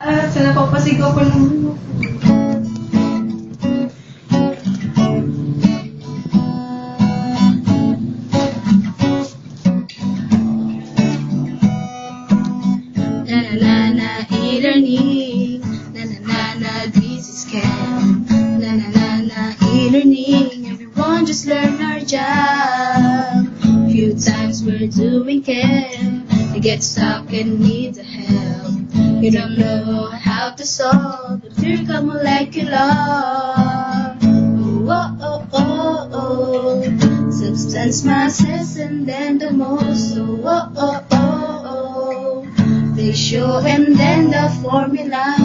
Sa napapasigaw ko lang. Na na na na e-learning. Na na na na this is scam. Na na na na e-learning. Everyone just learn our job. Few times we're doing chem. You get stuck and need the help. You don't know how to solve the empirical molecular. Oh, oh, oh, oh, oh. Substance masses and then the moles. Oh, oh, oh, oh, oh. Ratio and then the formula.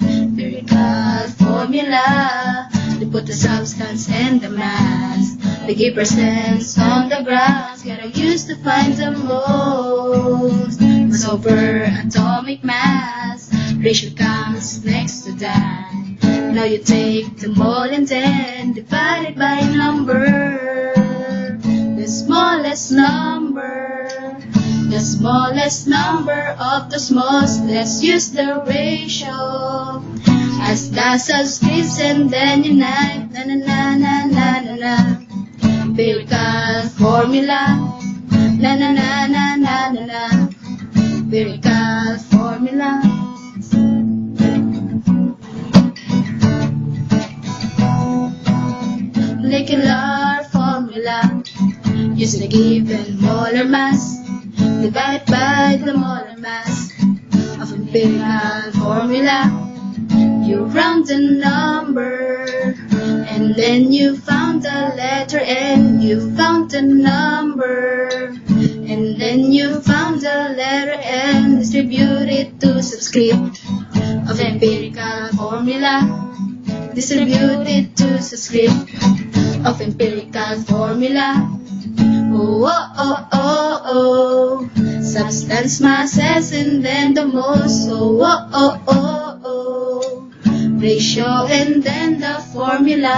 Empirical formula. They put the substance and the mass. They give percents on the graphs. Gotta use to find the most. It's over atomic mass. Ratio comes next to that. Now you take the mole and then divide it by number. The smallest number. The smallest number of the smallest. Let's use the ratio. As the subscripts and then unite. Na na na na na na na. Empirical formula. Na na na na na na na. Empirical formula. Molecular formula. Using a given molar mass. Divide by the molar mass of empirical formula. You round the number, and then you found the letter N. You found the number, and then you found the letter N. Distribute it to subscript of empirical formula. Distribute it to subscript of empirical formula. Oh, oh, oh, oh, oh. Substance masses and then the moles. Oh, oh, oh, oh, oh. Ratio and then the formula.